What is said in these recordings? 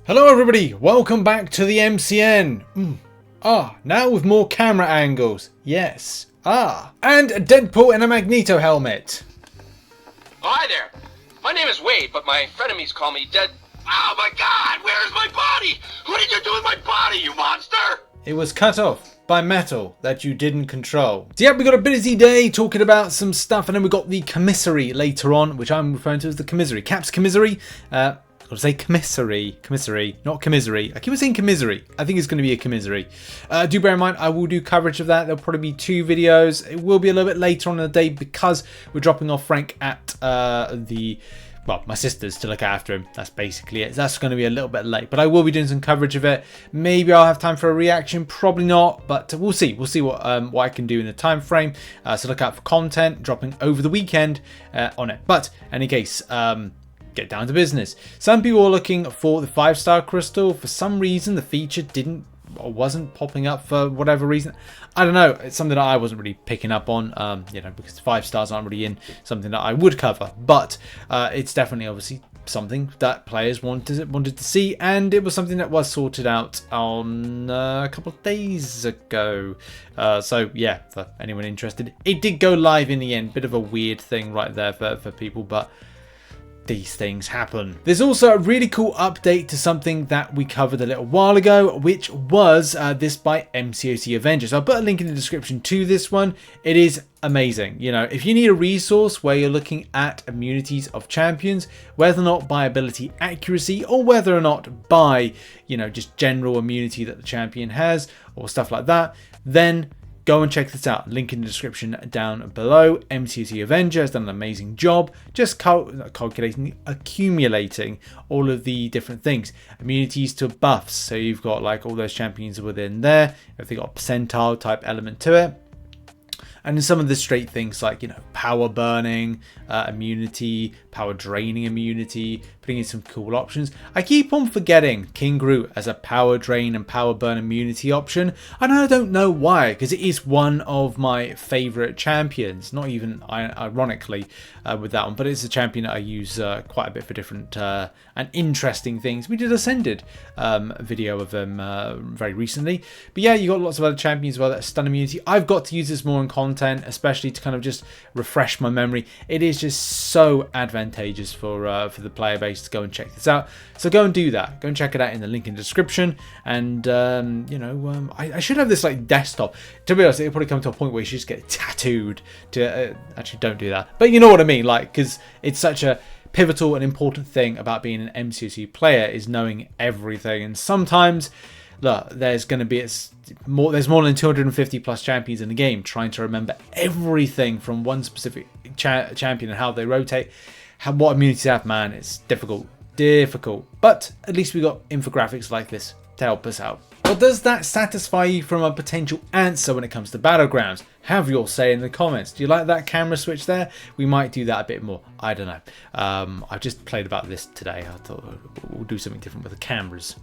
Hello everybody, welcome back to the MCN. Now with more camera angles. Yes. And a Deadpool in a Magneto helmet. Oh, hi there. My name is Wade, but my frenemies call me Dead... Oh my god, where's my body? What did you do with my body, you monster? It was cut off by metal that you didn't control. So yeah, we got a busy day talking about some stuff, and then we got the commissary later on, which I'm referring to as the commissary. Cap's commissary. I've got to say commissary, not commissary. I keep saying commissary. I think it's going to be a commissary. Do bear in mind, I will do coverage of that. There'll probably be 2 videos. It will be a little bit later on in the day because we're dropping off Frank at my sister's to look after him. That's basically it. That's going to be a little bit late, but I will be doing some coverage of it. Maybe I'll have time for a reaction, probably not, but we'll see. We'll see what I can do in the time frame. So look out for content dropping over the weekend on it. But in any case, get down to business. Some people are looking for the 5-star crystal. For some reason, the feature wasn't popping up for whatever reason. I don't know. It's something that I wasn't really picking up on, because 5 stars aren't really in something that I would cover. But it's definitely obviously something that players wanted to see, and it was something that was sorted out on a couple of days ago. So yeah, for anyone interested, it did go live in the end. Bit of a weird thing right there for people, but these things happen. There's also a really cool update to something that we covered a little while ago, which was this by MCOC Avengers. I'll put a link in the description to this one. It is amazing. If you need a resource where you're looking at immunities of champions, whether or not by ability accuracy or whether or not by, just general immunity that the champion has or stuff like that, then go and check this out. Link in the description down below. MCC Avenger has done an amazing job just accumulating all of the different things. Immunities to buffs. So you've got like all those champions within there. If they got a percentile type element to it. And then some of the straight things like, power burning, immunity, power draining immunity, putting in some cool options. I keep on forgetting King Groot as a power drain and power burn immunity option. And I don't know why, because it is one of my favorite champions. Not even ironically with that one, but it's a champion that I use quite a bit for different and interesting things. We did Ascended video of them very recently. But yeah, you got lots of other champions as well that stun immunity. I've got to use this more in content, especially to kind of just refresh my memory. It is just so advantageous for the player base to go and check this out. So go and do that. Go and check it out in the link in the description. And I should have this like desktop. To be honest, it'll probably come to a point where you should just get tattooed. To actually, don't do that. But you know what I mean, like, because it's such a pivotal and important thing about being an MCC player is knowing everything. And sometimes, look, there's going to be there's more than 250 plus champions in the game. Trying to remember everything from one specific champion and how they rotate, what immunities they have, man, it's difficult. But at least we got infographics like this to help us out. Well, does that satisfy you from a potential answer when it comes to Battlegrounds? Have your say in the comments. Do you like that camera switch there? We might do that a bit more. I don't know. I've just played about this today. I thought we'll do something different with the cameras.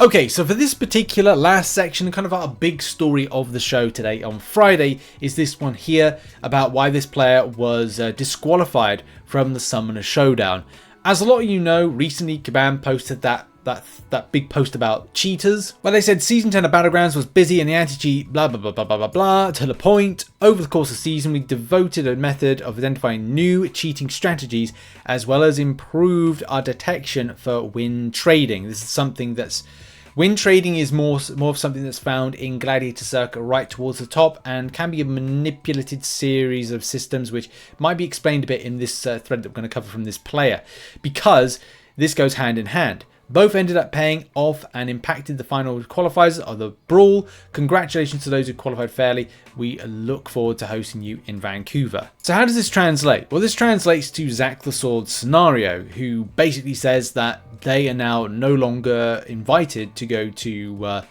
Okay, so for this particular last section, kind of our big story of the show today on Friday is this one here about why this player was disqualified from the Summoner Showdown. As a lot of you know, recently Kabam posted that big post about cheaters, where they said Season 10 of Battlegrounds was busy and the anti-cheat blah blah blah blah blah blah blah to the point. Over the course of the season, we devoted a method of identifying new cheating strategies as well as improved our detection for win trading. This is something that's win trading is more of something that's found in Gladiator Circuit right towards the top and can be a manipulated series of systems, which might be explained a bit in this thread that we're going to cover from this player, because this goes hand in hand. Both ended up paying off and impacted the final qualifiers of the Brawl. Congratulations to those who qualified fairly. We look forward to hosting you in Vancouver. So how does this translate? Well, this translates to Zach the Sword's scenario, who basically says that they are now no longer invited to go to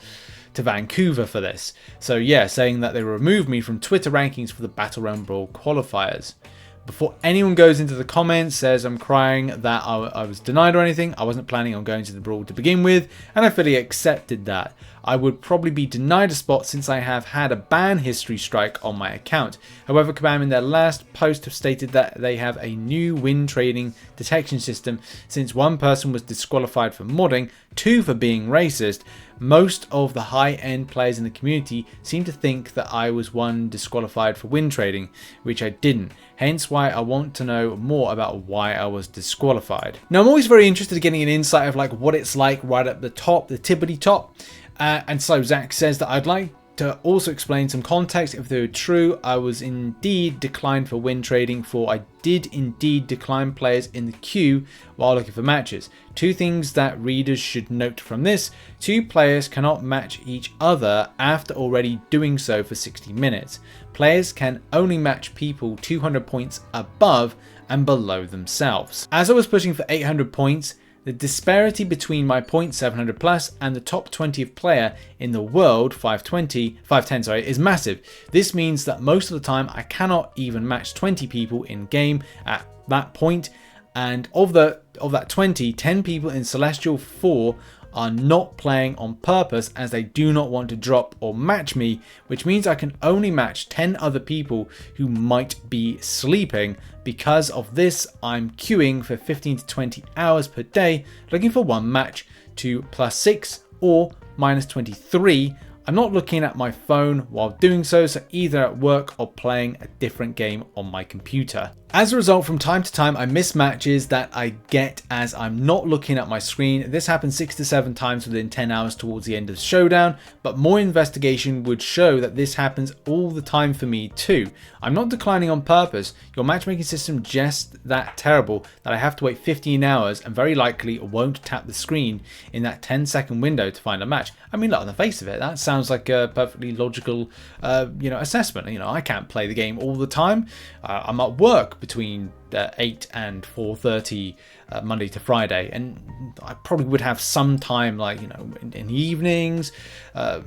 Vancouver for this. So yeah, saying that they removed me from Twitter rankings for the Battlerealm Brawl qualifiers. Before anyone goes into the comments, says I'm crying that I was denied or anything. I wasn't planning on going to the Brawl to begin with, and I fully accepted that. I would probably be denied a spot since I have had a ban history strike on my account. However, Kabam in their last post have stated that they have a new win trading detection system since one person was disqualified for modding, 2 for being racist. Most of the high-end players in the community seem to think that I was one disqualified for win trading, which I didn't. Hence why I want to know more about why I was disqualified. Now, I'm always very interested in getting an insight of like what it's like right at the top, the tippity top. And so Zach says that I'd like to also explain some context. If they were true, I was indeed declined for win trading, for I did indeed decline players in the queue while looking for matches. 2 things that readers should note from this: 2 players cannot match each other after already doing so for 60 minutes. Players can only match people 200 points above and below themselves. As I was pushing for 800 points, the disparity between my point 700 plus and the top 20th player in the world, 510 sorry, is massive. This means that most of the time I cannot even match 20 people in game at that point, and of that 20, 10 people in Celestial 4 are not playing on purpose as they do not want to drop or match me, which means I can only match 10 other people who might be sleeping. Because of this, I'm queuing for 15 to 20 hours per day looking for one match to +6 or -23. I'm not looking at my phone while doing so either at work or playing a different game on my computer. As a result, from time to time, I miss matches that I get as I'm not looking at my screen. This happens 6 to 7 times within 10 hours towards the end of the showdown, but more investigation would show that this happens all the time for me too. I'm not declining on purpose. Your matchmaking system just that terrible that I have to wait 15 hours and very likely won't tap the screen in that 10-second window to find a match. I mean, look, on the face of it, that sounds like a perfectly logical assessment. I can't play the game all the time. I'm at work between 8 and 4:30 Monday to Friday, and I probably would have some time, like in the evenings. I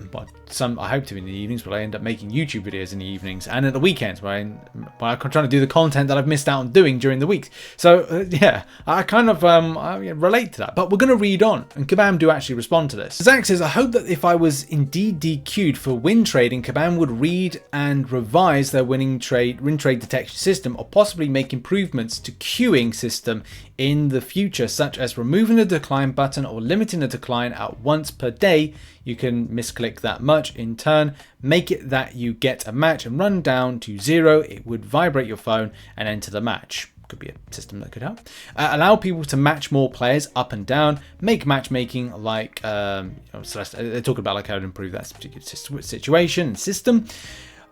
hope to in the evenings, but I end up making YouTube videos in the evenings and at the weekends where I'm trying to do the content that I've missed out on doing during the week. So yeah, I kind of I relate to that. But we're going to read on, and Kabam do actually respond to this. Zach says, I hope that if I was indeed DQ'd for win trading, Kabam would read and revise their win trade detection system, or possibly make improvements to queuing system in the future, such as removing the decline button or limiting the decline at once per day. You can misclick that much. In turn, make it that you get a match and run down to 0. It would vibrate your phone and enter the match. Could be a system that could help. Allow people to match more players up and down. Make matchmaking like they're talking about like how to improve that particular situation and system.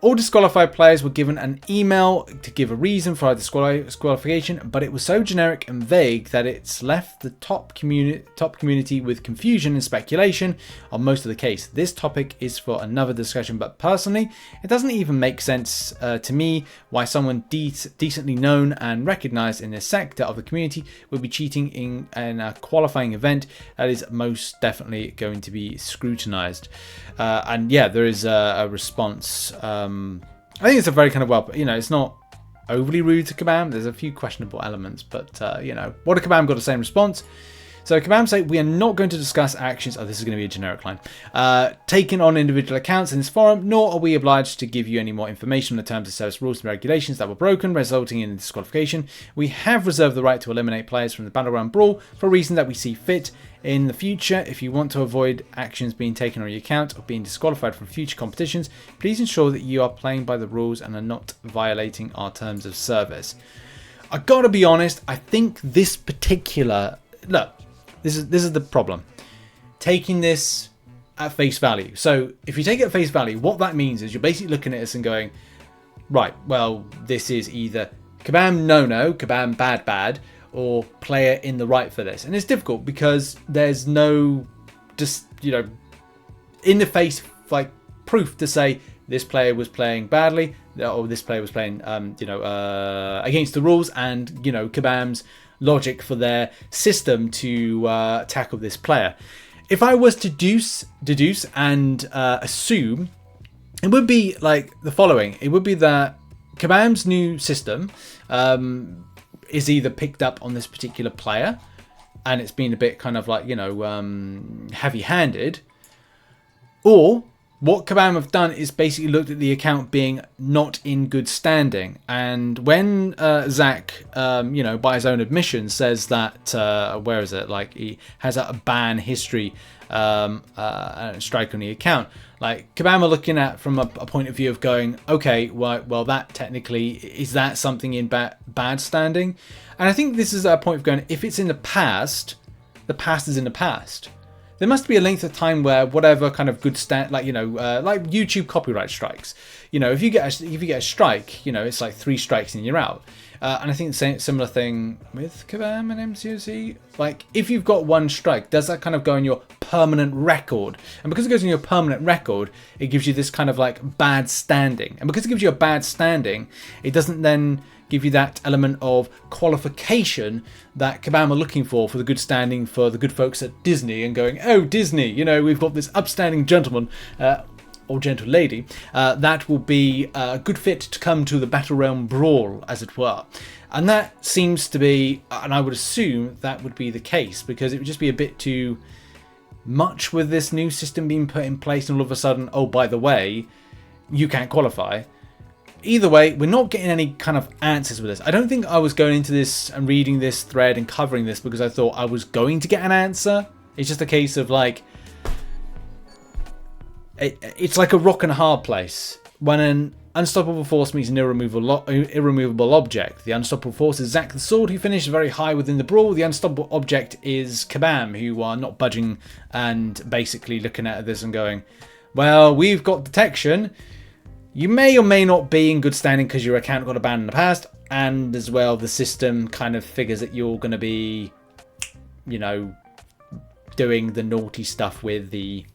All disqualified players were given an email to give a reason for our disqualification, but it was so generic and vague that it's left the top community with confusion and speculation on most of the case. This topic is for another discussion, but personally, it doesn't even make sense to me why someone decently known and recognized in this sector of the community would be cheating in a qualifying event that is most definitely going to be scrutinized. And yeah, there is a response. I think it's a very kind of it's not overly rude to Kabam. There's a few questionable elements, but what did Kabam got to say in response? So Kabam say, we are not going to discuss actions, this is going to be a generic line, taken on individual accounts in this forum, nor are we obliged to give you any more information on the terms of service rules and regulations that were broken, resulting in disqualification. We have reserved the right to eliminate players from the Battlerealm Brawl for a reason that we see fit. In the future, if you want to avoid actions being taken on your account or being disqualified from future competitions, please ensure that you are playing by the rules and are not violating our terms of service. I gotta be honest, I think this particular... Look, this is the problem. Taking this at face value. So if you take it at face value, what that means is you're basically looking at this and going, right, well, this is either Kabam no, Kabam bad, or player in the right for this. And it's difficult because there's no just, in the face like proof to say this player was playing badly or this player was playing against the rules, and Kabam's logic for their system to tackle this player. If I was to deduce and assume, it would be like the following. It would be that Kabam's new system is either picked up on this particular player and it's been a bit kind of like, heavy-handed, Or what Kabam have done is basically looked at the account being not in good standing. And when Zach, by his own admission, says that, where is it? Like, he has a ban history strike on the account. Like, Kabam are looking at from a point of view of going, okay, well, that technically, is that something in bad standing? And I think this is a point of going, if it's in the past is in the past. There must be a length of time where whatever kind of good like YouTube copyright strikes. If you get a strike, it's like 3 strikes and you're out. And I think the similar thing with Kabam and MCOC. Like, if you've got 1 strike, does that kind of go in your permanent record? And because it goes in your permanent record, it gives you this kind of like bad standing. And because it gives you a bad standing, it doesn't then give you that element of qualification that Kabam are looking for the good standing for the good folks at Disney, and going, oh, Disney, we've got this upstanding gentleman or gentle lady that will be a good fit to come to the Battlerealm Brawl, as it were. And that seems to be, and I would assume that would be the case, because it would just be a bit too much with this new system being put in place, and all of a sudden, oh, by the way, you can't qualify. Either way, we're not getting any kind of answers with this. I don't think I was going into this and reading this thread and covering this because I thought I was going to get an answer. It's just a case of like, it's like a rock and a hard place. When an unstoppable force meets an irremovable object. The unstoppable force is Zach the Sword, who finished very high within the brawl. The unstoppable object is Kabam, who are not budging and basically looking at this and going, well, we've got detection. You may or may not be in good standing because your account got abandoned in the past, and as well the system kind of figures that you're going to be, doing the naughty stuff with the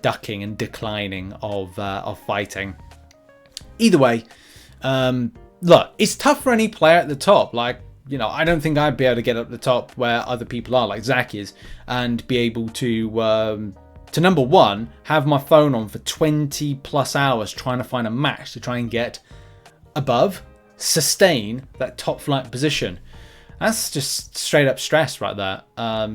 ducking and declining of fighting. Either way, look, it's tough for any player at the top. Like, I don't think I'd be able to get up the top where other people are, like Zach is, and be able to number one, have my phone on for 20 plus hours trying to find a match to try and get above, sustain that top flight position. That's just straight up stress right there.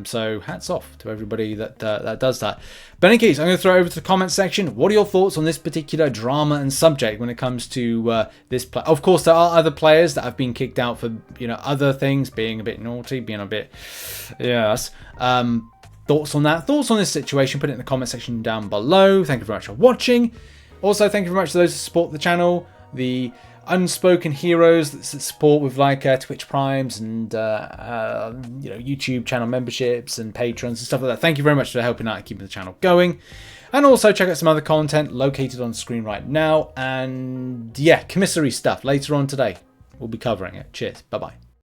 So hats off to everybody that does that. But in any case, I'm going to throw it over to the comment section. What are your thoughts on this particular drama and subject when it comes to this play? Of course, there are other players that have been kicked out for other things, being a bit naughty, being a bit yes. Thoughts on that? Thoughts on this situation? Put it in the comment section down below. Thank you very much for watching. Also, thank you very much to those who support the channel, the unspoken heroes that support with like Twitch Primes and YouTube channel memberships and patrons and stuff like that. Thank you very much for helping out and keeping the channel going. And also check out some other content located on screen right now. And yeah, commissary stuff later on today. We'll be covering it. Cheers. Bye bye.